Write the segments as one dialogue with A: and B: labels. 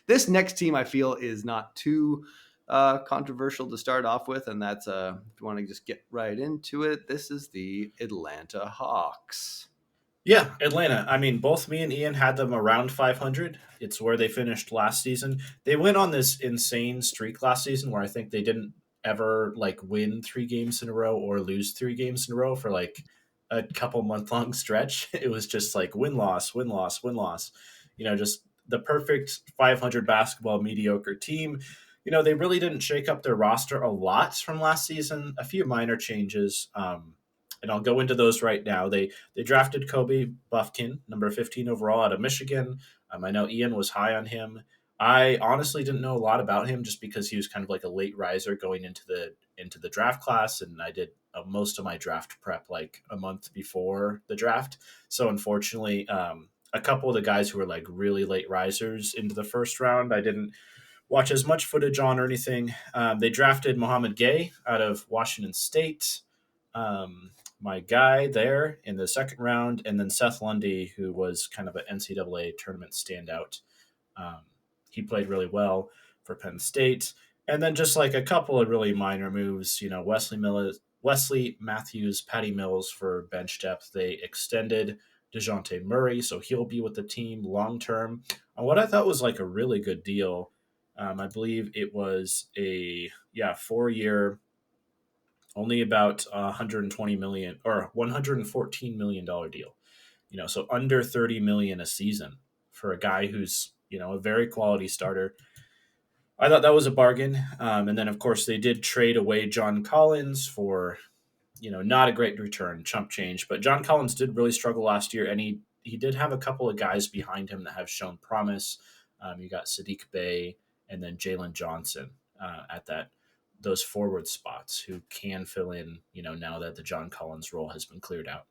A: This next team I feel is not too controversial to start off with, and that's if you want to just get right into it, this is the Atlanta Hawks.
B: Yeah, Atlanta. I mean, both me and Ian had them around 500. It's where they finished last season. They went on this insane streak last season where I think they didn't ever like win 3 games in a row or lose 3 games in a row for like a couple month long stretch. It was just like win loss, win loss, win loss. Just the perfect 500 basketball mediocre team. They really didn't shake up their roster a lot from last season. A few minor changes. And I'll go into those right now. They drafted Kobe Buffkin, number 15 overall out of Michigan. I know Ian was high on him. I honestly didn't know a lot about him just because he was kind of like a late riser going into the draft class, and I did most of my draft prep like a month before the draft. So unfortunately, a couple of the guys who were like really late risers into the first round, I didn't watch as much footage on or anything. They drafted Mohamed Gay out of Washington State. My guy there in the second round, and then Seth Lundy, who was kind of an NCAA tournament standout. Um, he played really well for Penn State. And then just like a couple of really minor moves, Wesley Matthews, Patty Mills for bench depth. They extended DeJounte Murray, so he'll be with the team long term. On what I thought was like a really good deal. I believe it was a 4-year, only about 120 million or 114 million dollar deal. So under 30 million a season for a guy who's a very quality starter. I thought that was a bargain. And then of course they did trade away John Collins for not a great return, chump change. But John Collins did really struggle last year, and he did have a couple of guys behind him that have shown promise. You got Sadiq Bey and then Jalen Johnson at those forward spots who can fill in, now that the John Collins role has been cleared out.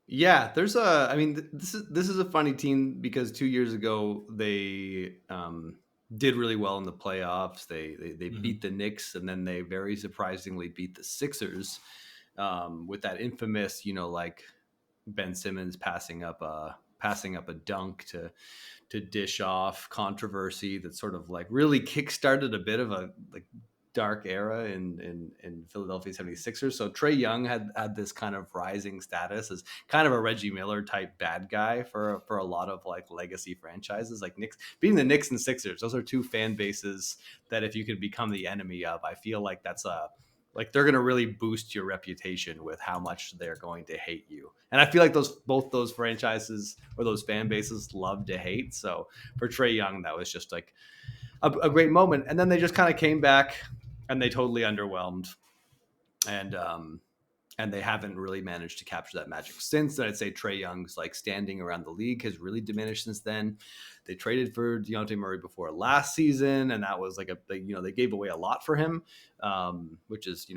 A: Yeah, this is a funny team because 2 years ago they did really well in the playoffs. They beat the Knicks, and then they very surprisingly beat the Sixers with that infamous, like Ben Simmons passing up a dunk to dish off controversy that sort of like really kickstarted a bit of a like dark era in Philadelphia 76ers. So Trae Young had this kind of rising status as kind of a Reggie Miller type bad guy for a lot of like legacy franchises, like Knicks, being the Knicks and Sixers. Those are two fan bases that if you could become the enemy of, I feel like that's like they're going to really boost your reputation with how much they're going to hate you. And I feel like both those franchises or those fan bases love to hate. So for Trae Young, that was just like a great moment. And then they just kind of came back and they totally underwhelmed. And they haven't really managed to capture that magic since. And I'd say Trae Young's like standing around the league has really diminished since then. They traded for DeJounte Murray before last season, and that was like they gave away a lot for him, which is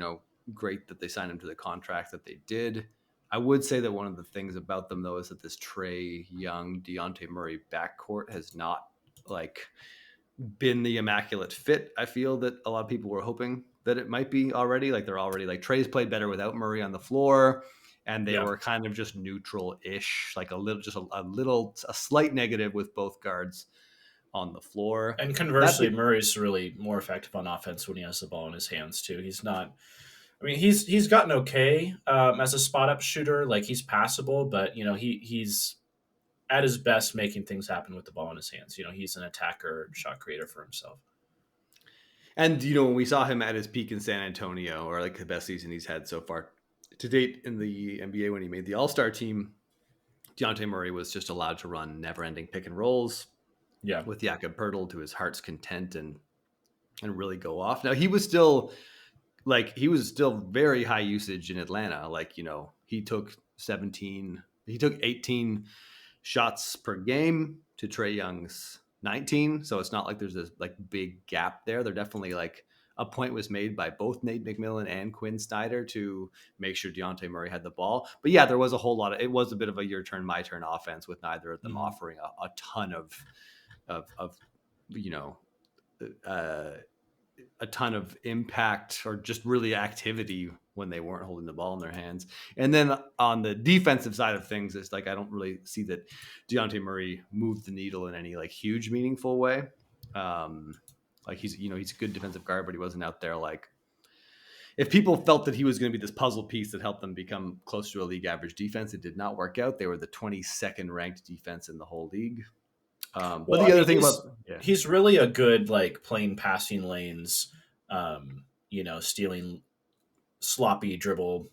A: great that they signed him to the contract that they did. I would say that one of the things about them though is that this Trae Young DeJounte Murray backcourt has not like been the immaculate fit. I feel that a lot of people were hoping that it might be already. Like they're already like Trey's played better without Murray on the floor, and they were kind of just neutral-ish, like a slight negative with both guards on the floor.
B: And conversely, Murray's really more effective on offense when he has the ball in his hands too. He's not. I mean, he's gotten okay as a spot up shooter. Like he's passable, but he's at his best making things happen with the ball in his hands. He's an attacker, shot creator for himself.
A: And when we saw him at his peak in San Antonio, or like the best season he's had so far to date in the NBA when he made the All-Star team, DeJounte Murray was just allowed to run never-ending pick and rolls with Jakob Poeltl to his heart's content and really go off. Now he was still very high usage in Atlanta. Like, he took 18 shots per game to Trae Young's 19. So it's not like there's this like big gap there. They're definitely like a point was made by both Nate McMillan and Quinn Snyder to make sure DeJounte Murray had the ball. But yeah, there was it was a bit of a your turn, my turn offense with neither of them offering a ton of a ton of impact or just really activity when they weren't holding the ball in their hands. And then on the defensive side of things, it's like I don't really see that Dejounte Murray moved the needle in any like huge meaningful way. Um, like he's a good defensive guard, but he wasn't out there like if people felt that he was going to be this puzzle piece that helped them become close to a league average defense. It did not work out. They were the 22nd ranked defense in the whole league. But
B: Well, I
A: the other
B: mean,
A: thing about
B: he's really a good like playing passing lanes, stealing sloppy dribble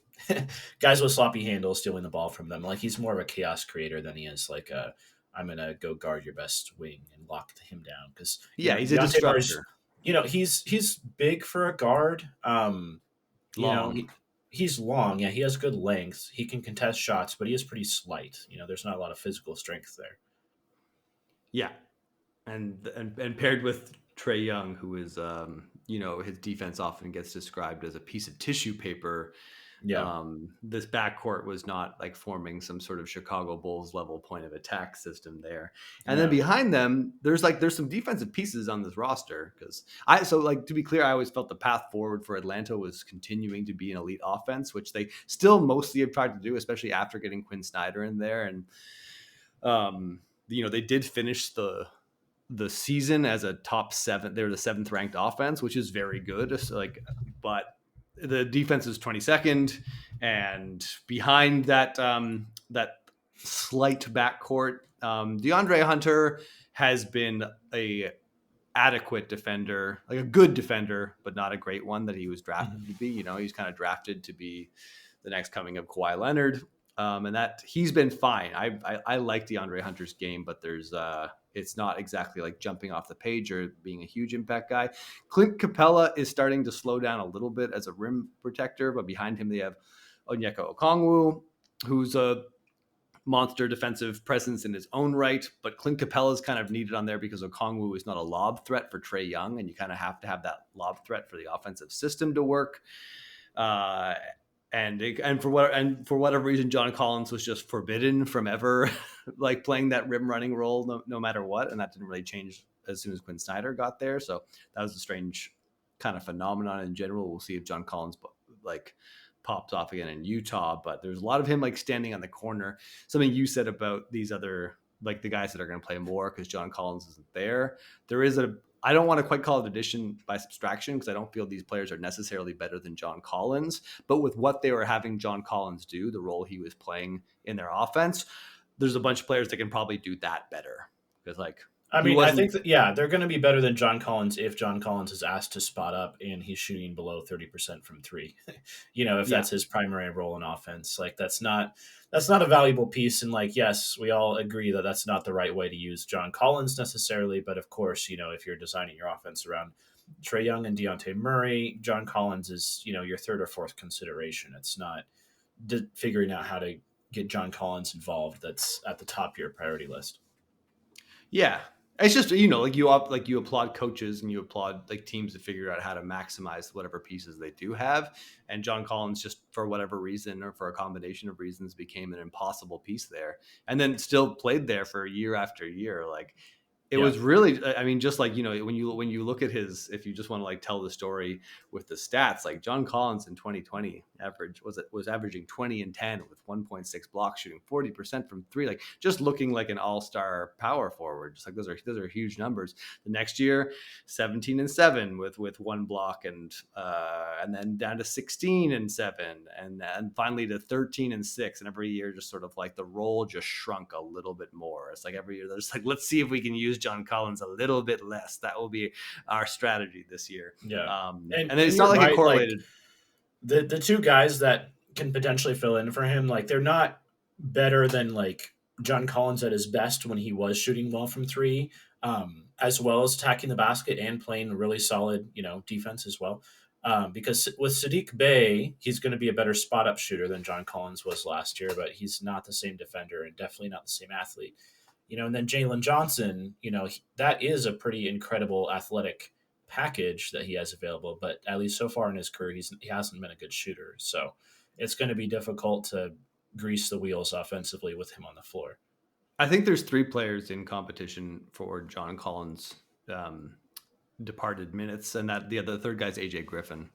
B: guys with sloppy handles, stealing the ball from them. Like he's more of a chaos creator than he is like a I'm gonna go guard your best wing and lock him down because
A: yeah, he's a
B: Deontay Murray's
A: disruptor,
B: he's big for a guard. You know
A: long.
B: he. He's long, yeah. He has good length. He can contest shots, but he is pretty slight. There's not a lot of physical strength there.
A: Yeah, and paired with Trey Young, who is his defense often gets described as a piece of tissue paper.
B: Yeah,
A: This backcourt was not like forming some sort of Chicago Bulls level point of attack system there. And then
B: no.
A: behind them, there's some defensive pieces on this roster because to be clear, I always felt the path forward for Atlanta was continuing to be an elite offense, which they still mostly have tried to do, especially after getting Quinn Snyder in there. And they did finish the season as a top 7. They're the 7th ranked offense, which is very good. So but the defense is 22nd, and behind that slight backcourt, DeAndre Hunter has been a adequate defender, like a good defender, but not a great one that he was drafted to be. He's kind of drafted to be the next coming of Kawhi Leonard. And that he's been fine. I like DeAndre Hunter's game, but there's it's not exactly like jumping off the page or being a huge impact guy. Clint Capella is starting to slow down a little bit as a rim protector, but behind him they have Onyeka Okongwu, who's a monster defensive presence in his own right, but Clint Capella is kind of needed on there because Okongwu is not a lob threat for Trey Young, and you kind of have to have that lob threat for the offensive system to work. And for whatever reason, John Collins was just forbidden from ever like playing that rim running role, no matter what, and that didn't really change as soon as Quinn Snyder got there. So that was a strange kind of phenomenon in general. We'll see if John Collins like pops off again in Utah, but there's a lot of him like standing on the corner. Something you said about these other like the guys that are going to play more because John Collins isn't there. There is I don't want to quite call it addition by subtraction because I don't feel these players are necessarily better than John Collins. But with what they were having John Collins do, the role he was playing in their offense, there's a bunch of players that can probably do that better. Because
B: I
A: he
B: mean, I
A: wasn't.
B: think that, yeah, they're going to be better than John Collins if John Collins is asked to spot up and he's shooting below 30% from three. If
A: Yeah,
B: that's his primary role in offense, like that's not a valuable piece. And like, yes, we all agree that that's not the right way to use John Collins necessarily. But of course, if you're designing your offense around Trey Young and Deontay Murray, John Collins is, your third or fourth consideration. It's not figuring out how to get John Collins involved that's at the top of your priority list.
A: yeah. It's just you applaud coaches and you applaud like teams that figure out how to maximize whatever pieces they do have. And John Collins just for whatever reason or for a combination of reasons became an impossible piece there, and then still played there for year after year. Like it
B: Yeah.
A: was really, I mean, just like when you look at his, if you just want to like tell the story with the stats, like John Collins in 2020 was averaging 20 and 10 with 1.6 blocks, shooting 40% from three, like just looking like an all-star power forward. Just like those are huge numbers. The next year, 17 and 7 with one block, and then down to 16 and 7, and finally to 13 and 6, and every year just sort of like the role just shrunk a little bit more. It's like every year there's like, let's see if we can use John Collins a little bit less. That will be our strategy this year.
B: Yeah.
A: And
B: And
A: it's
B: you're
A: not like it
B: right, like
A: correlated.
B: the two guys that can potentially fill in for him, like they're not better than like John Collins at his best when he was shooting well from three, as well as attacking the basket and playing really solid, defense as well. Because with Sadiq Bey, he's going to be a better spot up shooter than John Collins was last year, but he's not the same defender and definitely not the same athlete. And then Jalen Johnson, that is a pretty incredible athletic package that he has available. But at least so far in his career, he hasn't been a good shooter. So it's going to be difficult to grease the wheels offensively with him on the floor.
A: I think there's 3 players in competition for John Collins. departed minutes, and that the third guy's AJ Griffin.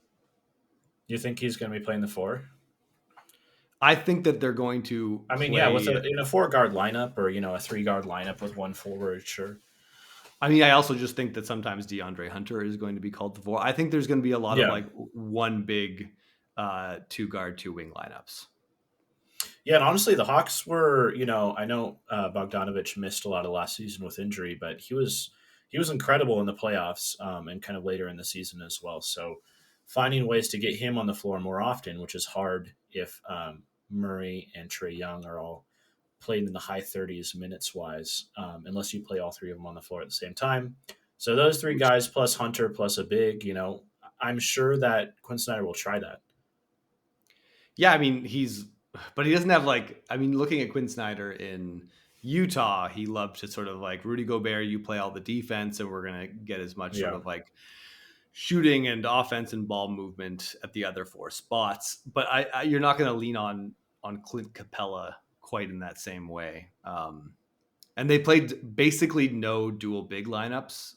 B: You think he's going to be playing the four?
A: I think that they're going to
B: I mean, yeah, with
A: play.
B: a in a 4 guard lineup or a 3 guard lineup with one forward, sure.
A: I mean, I also just think that sometimes DeAndre Hunter is going to be called the four. I think there's going to be a lot of
B: Yeah,
A: like one big two guard, two wing lineups.
B: yeah, and honestly, the Hawks were, I know Bogdanovich missed a lot of last season with injury, but he was incredible in the playoffs and kind of later in the season as well. So finding ways to get him on the floor more often, which is hard if Murray and Trey Young are all played in the high 30s minutes wise, unless you play all three of them on the floor at the same time. So those three
A: Which,
B: guys plus Hunter plus a big, I'm sure that Quinn Snyder will try that.
A: yeah, I mean, but he doesn't have like, I mean, looking at Quinn Snyder in Utah, he loved to sort of like Rudy Gobert, you play all the defense, and we're going to get as much sort
B: Yeah.
A: of like shooting and offense and ball movement at the other four spots. But you're not going to lean on Clint Capella quite in that same way. And they played basically no dual big lineups.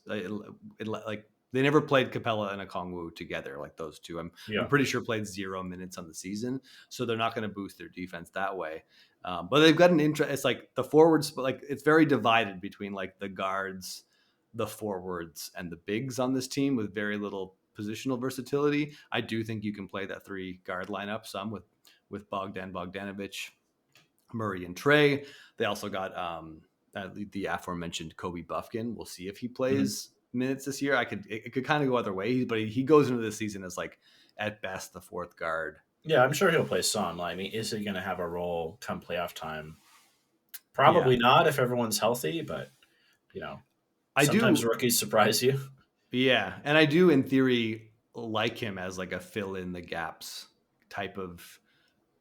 A: Like they never played Capella and Okongwu together like those two. I'm
B: Yeah.
A: pretty sure played 0 minutes on the season, so they're not going to boost their defense that way. But they've got an interest. It's like the forwards, but like it's very divided between like the guards, the forwards, and the bigs on this team with very little positional versatility. I do think you can play that 3 guard lineup some with Bogdanovich, Murray, and Trey. They also got the aforementioned Kobe Buffkin. We'll see if he
B: Mhm.
A: plays minutes this year. It could kind of go other ways, but he goes into this season as like at best the 4th guard.
B: Yeah, I'm sure he'll play some. I mean, is he going to have a role come playoff time?
A: Yeah,
B: Probably not if everyone's healthy, but you know,
A: I
B: sometimes
A: do.
B: rookies surprise you.
A: Yeah, and I do in theory like him as like a fill in the gaps type of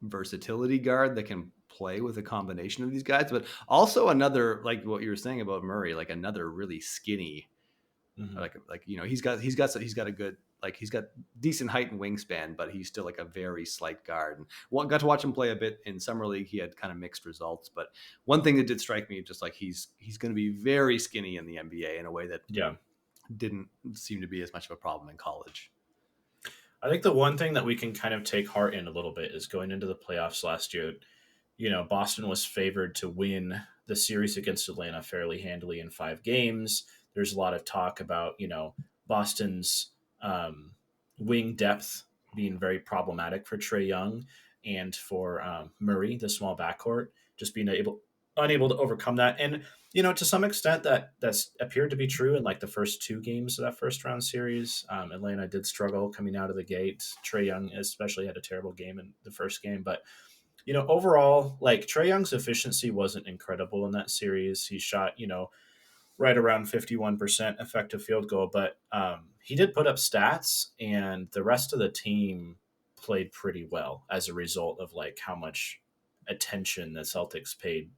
A: versatility guard that can play with a combination of these guys, but also another like what you were saying about Murray, like another really skinny
B: Hmm.
A: he's got a good like he's got decent height and wingspan, but he's still like a very slight guard. And got to watch him play a bit in summer league. He had kind of mixed results, but one thing that did strike me, just like he's going to be very skinny in the NBA in a way that
B: Yeah.
A: didn't seem to be as much of a problem in college.
B: I think the one thing that we can kind of take heart in a little bit is going into the playoffs last year. Boston was favored to win the series against Atlanta fairly handily in 5 games. There's a lot of talk about, Boston's um, wing depth being very problematic for Trey Young and for Murray, the small backcourt, just being unable to overcome that. And, to some extent that's appeared to be true in like the first 2 games of that first round series. Atlanta did struggle coming out of the gate. Trey Young especially had a terrible game in the first game, but overall, like Trey Young's efficiency wasn't incredible in that series. He shot, right around 51% effective field goal, but he did put up stats, and the rest of the team played pretty well as a result of like how much attention the Celtics paid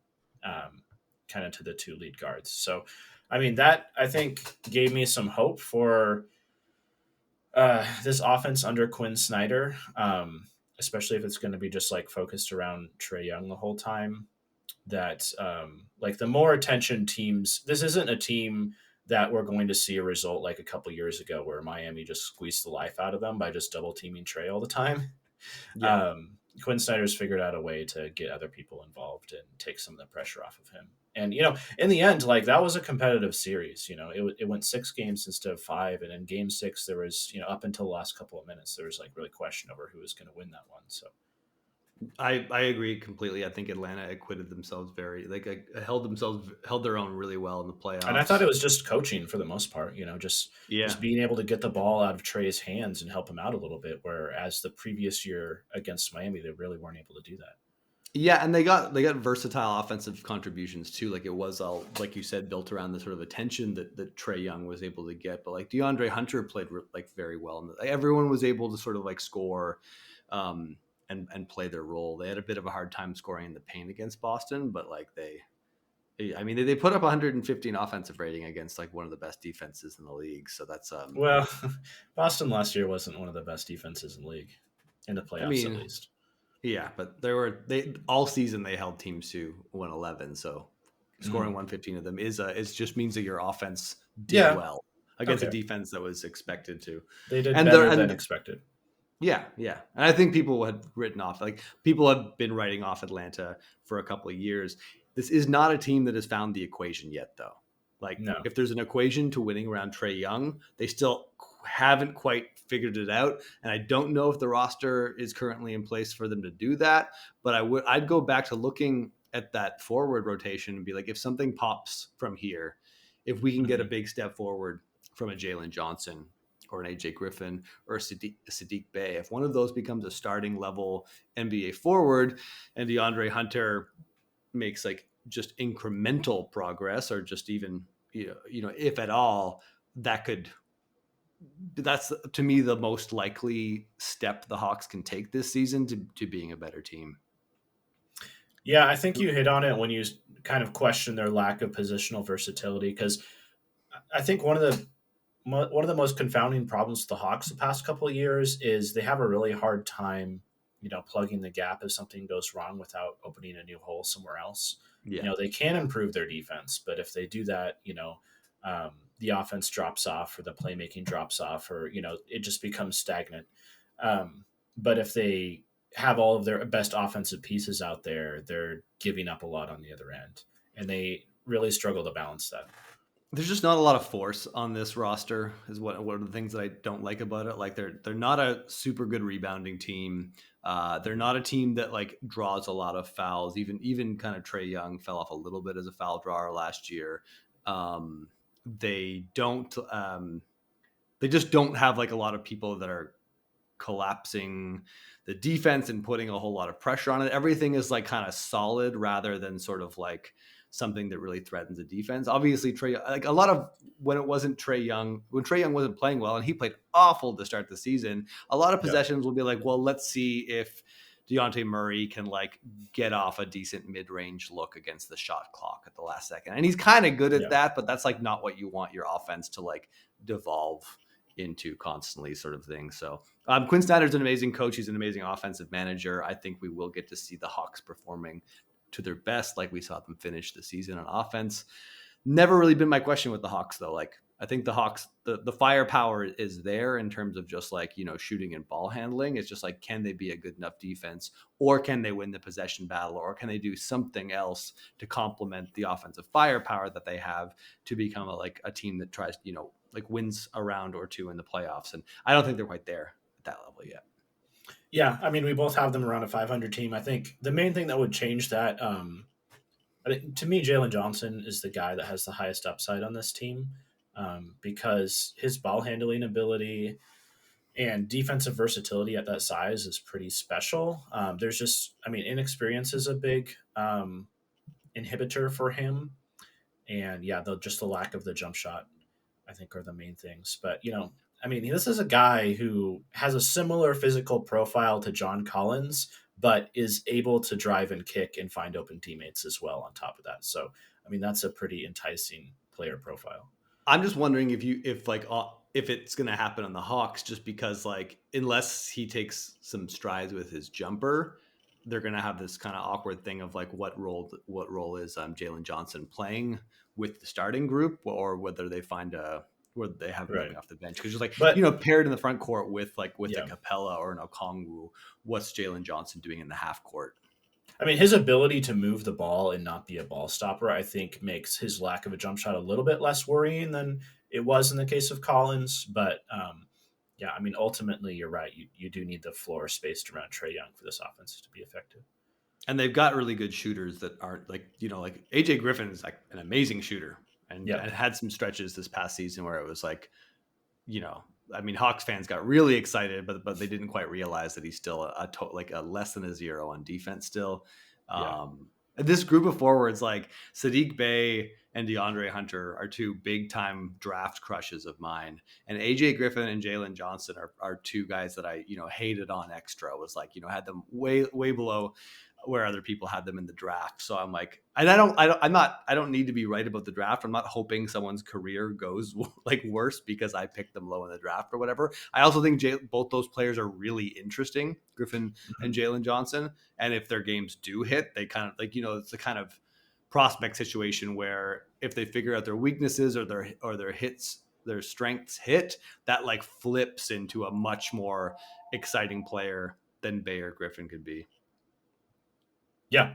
B: kind of to the 2 lead guards. So, I mean, that I think gave me some hope for this offense under Quinn Snyder, especially if it's going to be just like focused around Trey Young the whole time. That like the more attention teams, this isn't a team that we're going to see a result like a couple years ago where Miami just squeezed the life out of them by just double teaming Trey all the time.
A: Yeah,
B: Quinn Snyder's figured out a way to get other people involved and take some of the pressure off of him. And in the end, like that was a competitive series. It went 6 games instead of 5, and in Game 6 there was up until the last couple of minutes there was like really question over who was going to win that one. So
A: I agree completely. I think Atlanta acquitted themselves very like held their own really well in the
B: and I thought
A: playoffs.
B: it was just coaching for the most part. Just
A: Yeah,
B: being able to get the ball out of Trey's hands and help him out a little bit. Whereas the previous year against Miami, they really weren't able to do that.
A: yeah, and they got versatile offensive contributions too. Like it was all like you said, built around the sort of attention that Trey Young was able to get. But like DeAndre Hunter played like very well, and like, everyone was able to sort of like score, um, and play their role. They had a bit of a hard time scoring in the paint against Boston, but like I mean, they put up 115 offensive rating against like one of the best defenses in the league. So that's
B: Well, Boston last year wasn't one of the best defenses in the league, in the
A: I
B: playoffs at
A: mean,
B: least.
A: yeah, but they all season they held teams to 111. So scoring
B: Mhm.
A: 115 of them is just means that your offense did
B: Yeah,
A: well. against a
B: Okay,
A: defense that was expected to.
B: they did
A: And there
B: better than
A: and
B: expected.
A: yeah, yeah. And I think people had written off, like people have been writing off Atlanta for a couple of years. This is not a team that has found the equation yet, though. Like
B: No.
A: if there's an equation to winning around Trey Young, they still haven't quite figured it out. And I don't know if the roster is currently in place for them to do that. But I'd go back to looking at that forward rotation and be like, if something pops from here, if we can get a
B: Mhm.
A: big step forward from a Jalen Johnson or an AJ Griffin or Sadiq Bey. If one of those becomes a starting level NBA forward and DeAndre Hunter makes like just incremental progress or just even, if at all, that could, that's to me the most likely step the Hawks can take this season to being a better team.
B: Yeah, I think you hit on it when you kind of question their lack of positional versatility, because I think one of the most confounding problems with the Hawks the past couple of years is they have a really hard time, plugging the gap if something goes wrong without opening a new hole somewhere else.
A: Yeah.
B: They can improve their defense, but if they do that, the offense drops off or the playmaking drops off, or it just becomes stagnant. Um, but if they have all of their best offensive pieces out there, they're giving up a lot on the other end, and they really struggle to balance that.
A: There's just not a lot of force on this roster is what are the things that I don't like about it. Like they're not a super good rebounding team. They're not a team that like draws a lot of fouls. Even kind of Trey Young fell off a little bit as a foul drawer last year. They don't. They just don't have like a lot of people that are collapsing the defense and putting a whole lot of pressure on it. Everything is like kind of solid rather than sort of like something that really threatens the defense. Obviously, like a lot of when Trey Young wasn't playing well and he played awful to start the season, a lot of
B: Yeah,
A: possessions will be like, well, let's see if Dejounte Murray can like get off a decent mid-range look against the shot clock at the last second. And he's kind of good at
B: yeah,
A: that, but that's like not what you want your offense to like devolve into constantly sort of thing. So Quinn Snyder's an amazing coach. He's an amazing offensive manager. I think we will get to see the Hawks performing to their best, like we saw them finish the season on offense. Never really been my question with the Hawks, though. Like, I think the Hawks, the firepower is there in terms of just like, shooting and ball handling. It's just like, can they be a good enough defense, or can they win the possession battle, or can they do something else to complement the offensive firepower that they have to become a team that tries, like wins a round or two in the playoffs. And I don't think they're quite there at that level yet.
B: yeah. I mean, we both have them around a 500 team. I think the main thing that would change that, to me, Jalen Johnson is the guy that has the highest upside on this team, because his ball handling ability and defensive versatility at that size is pretty special. There's just, I mean, inexperience is a big inhibitor for him, and yeah, just the lack of the jump shot, I think, are the main things. But I mean, this is a guy who has a similar physical profile to John Collins, but is able to drive and kick and find open teammates as well. On top of that, so I mean, that's a pretty enticing player profile.
A: I'm just wondering if it's going to happen on the Hawks, just because like unless he takes some strides with his jumper, they're going to have this kind of awkward thing of like what role is Jalen Johnson playing with the starting group, or whether they find a where they have him
B: Right,
A: coming off the bench, because just like
B: but
A: paired in the front court with a
B: yeah,
A: Capella or an Okongwu, what's Jalen Johnson doing in the half court?
B: I mean, his ability to move the ball and not be a ball stopper, I think, makes his lack of a jump shot a little bit less worrying than it was in the case of Collins. But yeah, I mean, ultimately, you're right. You do need the floor spaced around Trey Young for this offense to be effective.
A: And they've got really good shooters that aren't like AJ Griffin is like an amazing shooter, and
B: Yeah,
A: had some stretches this past season where it was like, you know, I mean, Hawks fans got really excited, but they didn't quite realize that he's still like a less than a zero on defense still.
B: yeah,
A: This group of forwards like Sadiq Bey and DeAndre Hunter are two big time draft crushes of mine, and AJ Griffin and Jalen Johnson are two guys that I hated on extra. Was like had them way below where other people had them in the draft. So I'm like, and I don't need to be right about the draft. I'm not hoping someone's career goes like worse because I picked them low in the draft or whatever. I also think both those players are really interesting, Griffin and
B: hmm,
A: Jalen Johnson. And if their games do hit, they kind of like, it's the kind of prospect situation where if they figure out their weaknesses or their hits their strengths hit, that like flips into a much more exciting player than Bay or Griffin could be.
B: Yeah,